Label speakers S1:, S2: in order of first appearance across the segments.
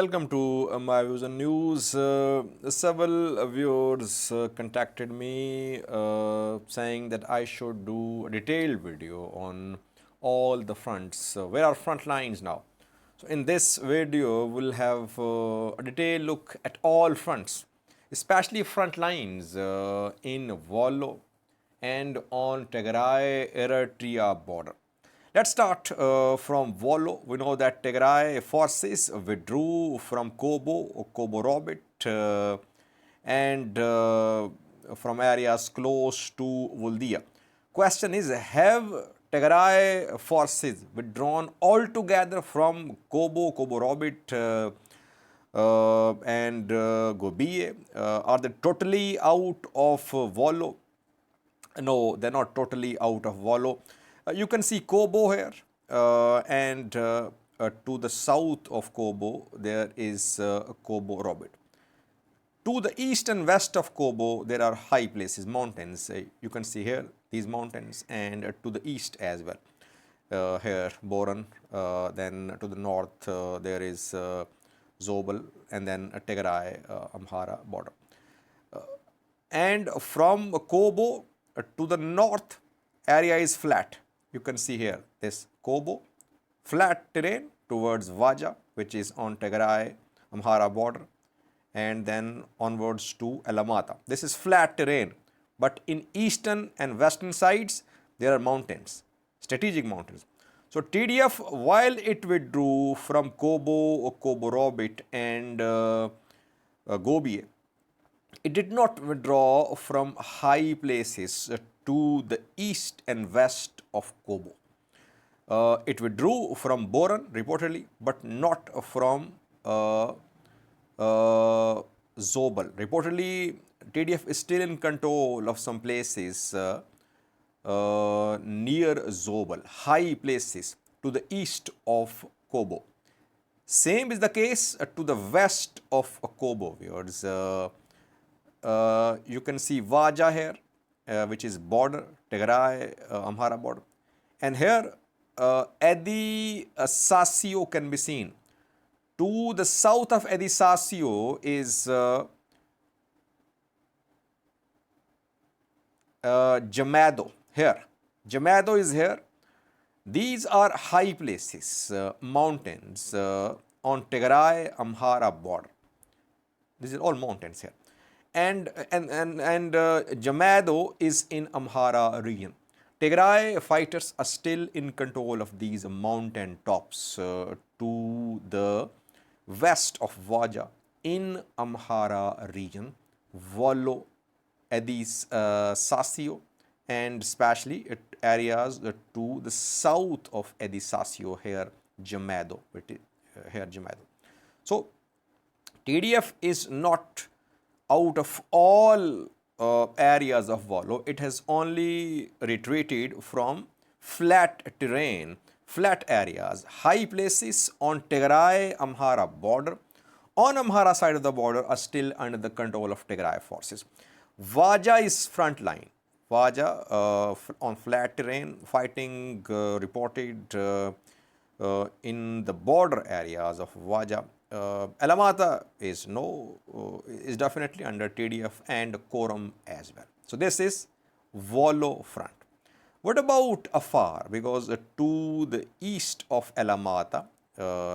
S1: welcome to my views and news. Several viewers contacted me saying that I should do a detailed video on all the fronts. Where are front lines now? So in this video, we'll have a detailed look at all fronts, especially front lines in Wollo and on Tigray Eritrea border. Let's start from Wollo. We know that Tigray forces withdrew from Kobo Robit, and from areas close to Vuldia. Question is, have Tigray forces withdrawn altogether from Kobo Robit, and Gobiye? Are they totally out of Wollo? No, they're not totally out of Wollo. You can see Kobo here, and to the south of Kobo, there is Kobo Robit. To the east and west of Kobo, there are high places, mountains. You can see here these mountains, and to the east as well. Here, Boran. Then to the north, there is Zobel, and then Tigray, Amhara border. And from Kobo to the north, area is flat. You can see here this Kobo, flat terrain towards Vaja, which is on Tigray, Amhara border, and then onwards to Alamata. This is flat terrain, but in eastern and western sides, there are mountains, strategic mountains. So TDF, while it withdrew from Kobo Robit, and Gobiye, it did not withdraw from high places to the east and west of Kobo. It withdrew from Boran reportedly, but not from Zobel. Reportedly, TDF is still in control of some places near Zobel, high places to the east of Kobo. Same is the case to the west of Kobo, viewers. You can see Vaja here, which is border, Tigray, Amhara border. And here, Edi Sasio can be seen. To the south of Edi Sasio is Jamado here. Jamado is here. These are high places, mountains on Tigray, Amhara border. These are all mountains here. And Jamado is in Amhara region. Tigray fighters are still in control of these mountain tops to the west of Vaja in Amhara region, Wollo, Edis, Sasio, and especially areas to the south of Edis Sasio, here Jamado, here Jamado. So TDF is not out of all areas of Wollo. It has only retreated from flat terrain, flat areas, high places on Tigray Amhara border. On Amhara side of the border are still under the control of Tigray forces. Vaja is front line. Vaja on flat terrain, fighting reported in the border areas of Vaja. Alamata is definitely under TDF and Koram as well. So this is Wollo front. What about Afar? Because to the east of Alamata,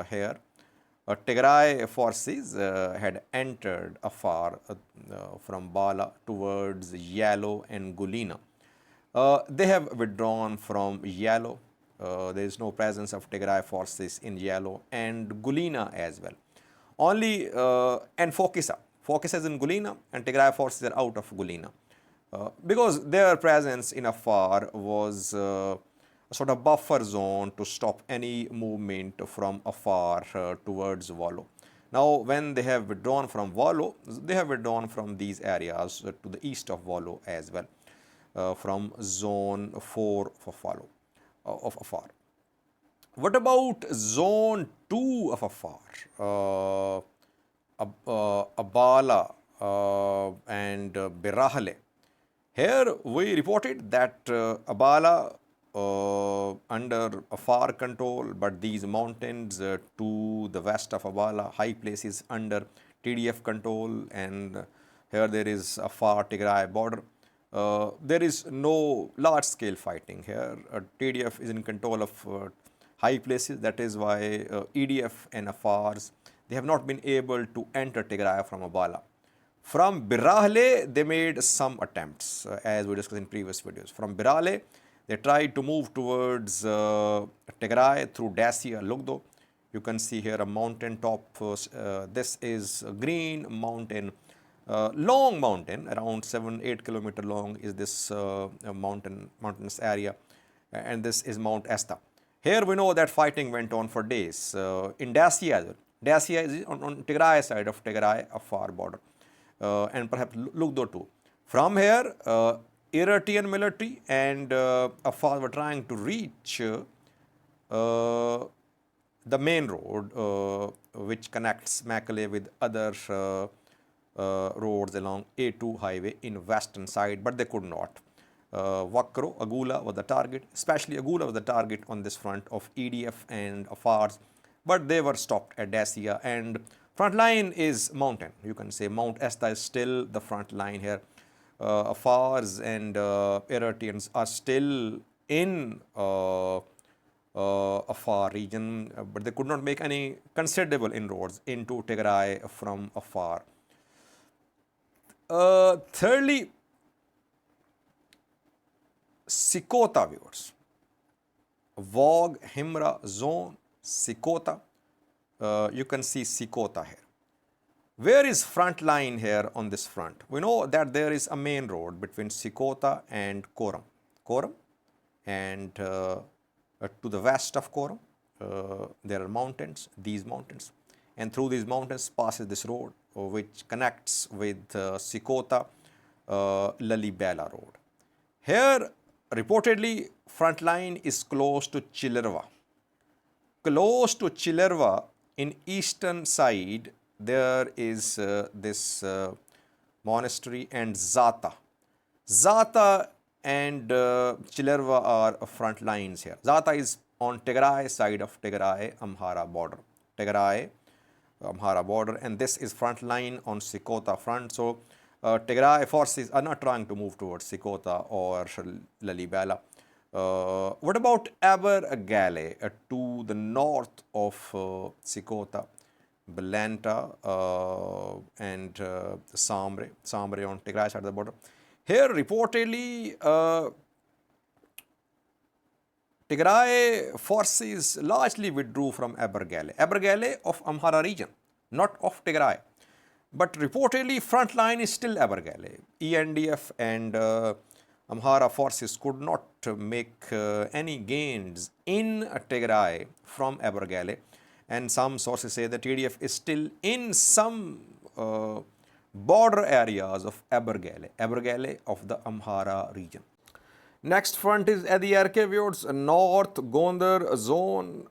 S1: here, Tigray forces had entered Afar from Bala towards Yalo and Gulina. They have withdrawn from Yalo. There is no presence of Tigray forces in Yalo and Gulina as well. Only and Fokisa is in Gulina, and Tigray forces are out of Gulina because their presence in Afar was a sort of buffer zone to stop any movement from Afar towards Wollo. Now, when they have withdrawn from Wollo, they have withdrawn from these areas to the east of Wollo as well, from zone 4 of Afar. What about zone 2 of Afar? Abala and Birahle. Here we reported that Abala under Afar control, but these mountains to the west of Abala, high places under TDF control, and here there is Afar Tigray border. There is no large scale fighting here. TDF is in control of high places. That is why EDF and Afars, they have not been able to enter Tigray from Abala. From Birahle, they made some attempts, as we discussed in previous videos. From Birahle, they tried to move towards Tigray through Dacia, Lugdo. You can see here a mountain top. This is a green mountain, long mountain, around 7-8 kilometer long is this mountainous area, and this is Mount Esta. Here we know that fighting went on for days. In Dacia as well. Dacia is on Tigray side of Tigray, Afar border. And perhaps Lugdo too. From here, Eritrean military and Afar were trying to reach the main road which connects Mekelle with other roads along A2 highway in western side, but they could not. Wakro, Agula was the target, especially Agula was the target on this front of EDF and Afars, but they were stopped at Dacia, and front line is mountain. You can say Mount Esta is still the front line here. Afars and Eritreans are still in Afar region, but they could not make any considerable inroads into Tigray from Afar. Thirdly, Sikota viewers. Vog, Himra zone, Sikota. You can see Sikota here. Where is front line here on this front? We know that there is a main road between Sikota and Koram. Koram, and to the west of Koram, there are mountains, these mountains. And through these mountains passes this road which connects with Sikota Lalibela road. Here, reportedly, front line is close to Chilerva. Close to Chilerva, in eastern side, there is this monastery and Zata. Zata and Chilerva are front lines here. Zata is on Tigray side of Tigray Amhara border. Tigray Amhara border, and this is front line on Sikota front. So Tigray forces are not trying to move towards Sikota or Lalibela. What about Abergale to the north of Sikota, Belanta and Sambre on Tigray side of the border? Here reportedly Tigray forces largely withdrew from Abergale. Abergale of Amhara region, not of Tigray. But reportedly front line is still Abergale. ENDF and Amhara forces could not make any gains in Tigray from Abergale, and some sources say that TDF is still in some border areas of Abergale, Abergale of the Amhara region. Next front is Ediarke viewers, North Gondar zone,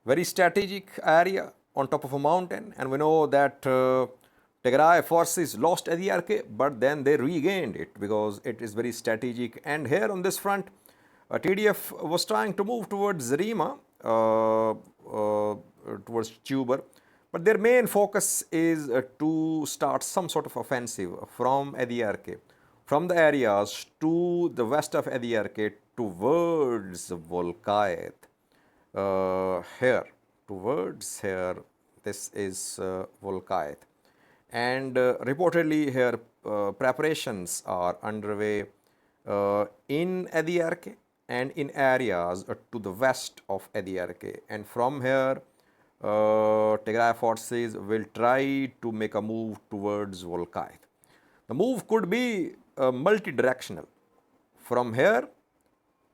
S1: very strategic area on top of a mountain, and we know that Tigray forces lost Ediarke, but then they regained it because it is very strategic. And here on this front, TDF was trying to move towards Zarima, towards Tuber, but their main focus is to start some sort of offensive from Ediarke, from the areas to the west of Ediarke towards Volkayet. Here, towards here, this is Volkayet. And reportedly here preparations are underway in Ediarke and in areas to the west of Ediarke. And from here, Tigray forces will try to make a move towards Volkayet. The move could be multi-directional from here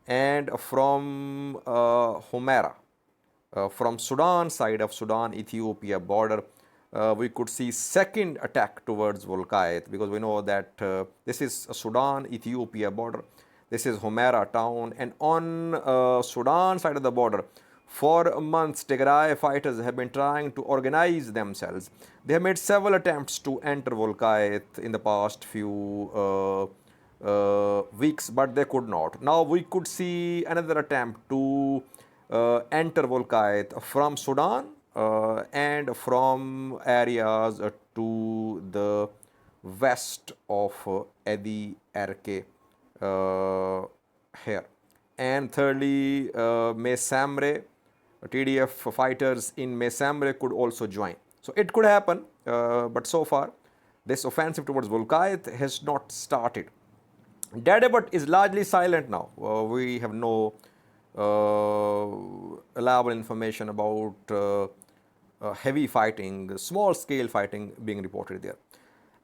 S1: and from Humera, from Sudan side of Sudan Ethiopia border. We could see second attack towards Volkayet, because we know that this is a Sudan Ethiopia border. This is Humera town, and on Sudan side of the border, for months Tigray fighters have been trying to organize themselves. They have made several attempts to enter Volkayet in the past few weeks, but they could not. Now we could see another attempt to enter Volkite from Sudan and from areas to the west of Edi Erke here. And thirdly, Mesamre, TDF fighters in Mesamre could also join. So it could happen, but so far this offensive towards Volkite has not started. Dadabut is largely silent now. We have no reliable information about heavy fighting, small scale fighting being reported there.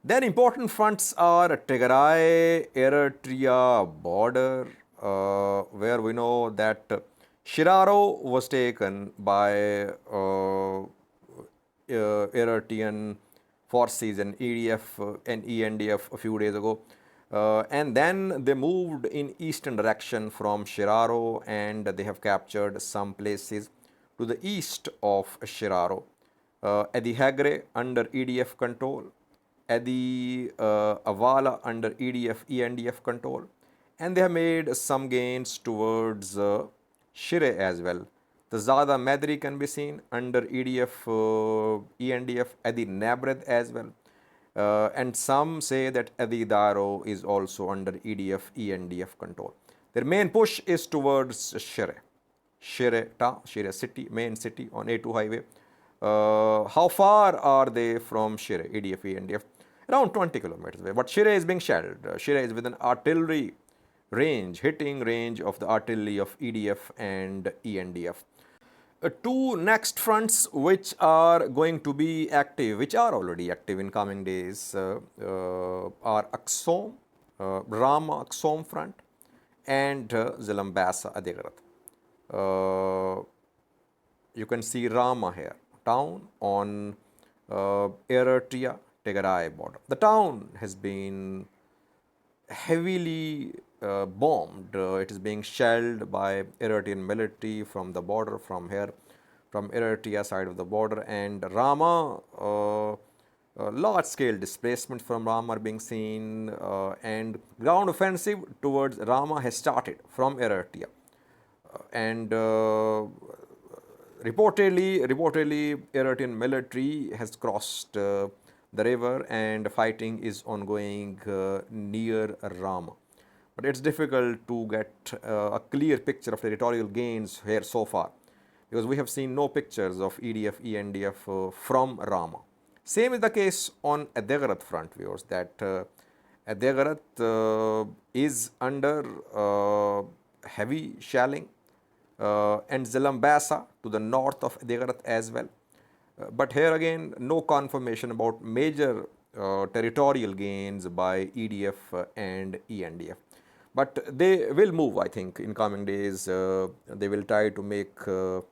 S1: Then important fronts are Tigray Eritrea border, where we know that Shiraro was taken by Eritrean forces and EDF and ENDF a few days ago. And then they moved in eastern direction from Shiraro, and they have captured some places to the east of Shiraro. Edi Hagre under EDF control, Edi Avala under EDF ENDF control, and they have made some gains towards Shire as well. The Zada Madri can be seen under EDF ENDF, Edi Nabred as well. And some say that Edi Daro is also under EDF ENDF control. Their main push is towards Shire. Shire city, main city on A2 highway. How far are they from Shire, EDF ENDF? Around 20 kilometers away. But Shire is being shelled. Shire is within artillery range, hitting range of the artillery of EDF and ENDF. Two next fronts which are going to be active, which are already active in coming days, are Aksom, Rama Aksom front, and Zalambasa Adigrat. You can see Rama here, town on Eritrea Tigray border. The town has been heavily bombed. It is being shelled by Eritrean military from the border, from here, from Eritrea side of the border. And Rama, large-scale displacement from Rama are being seen, and ground offensive towards Rama has started from Eritrea. And reportedly, Eritrean military has crossed the river, and fighting is ongoing near Rama. But it's difficult to get a clear picture of territorial gains here so far, because we have seen no pictures of EDF, ENDF from Rama. Same is the case on Adigrat front, viewers, that Adigrat is under heavy shelling, and Zalambasa to the north of Adigrat as well. But here again, no confirmation about major territorial gains by EDF and ENDF. But they will move, I think, in coming days. They will try to make a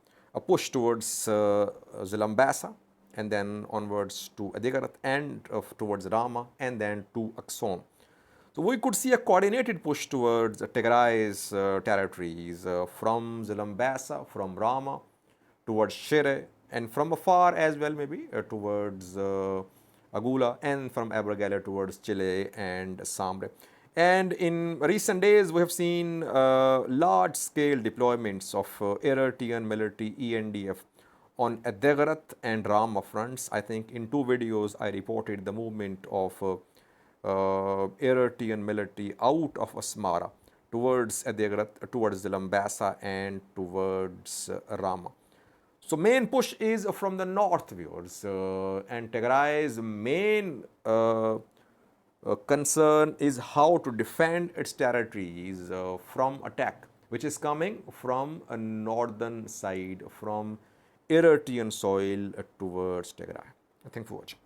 S1: push towards Zalambasa, and then onwards to Adigrat, and towards Rama, and then to Aksom. So we could see a coordinated push towards Tigray's territories from Zalambasa, from Rama, towards Shire, and from afar as well, maybe towards Agula, and from Abergele towards Chile and Samre. And in recent days, we have seen large-scale deployments of Eritrean military ENDF on Adigrat and Rama fronts. I think in two videos I reported the movement of Eritrean military out of Asmara towards Adigrat, towards Zalambasa, and towards Rama. So main push is from the north, viewers, and Tigray's main concern is how to defend its territories from attack, which is coming from a northern side, from Eritrean soil towards Tigray. Thank you for watching.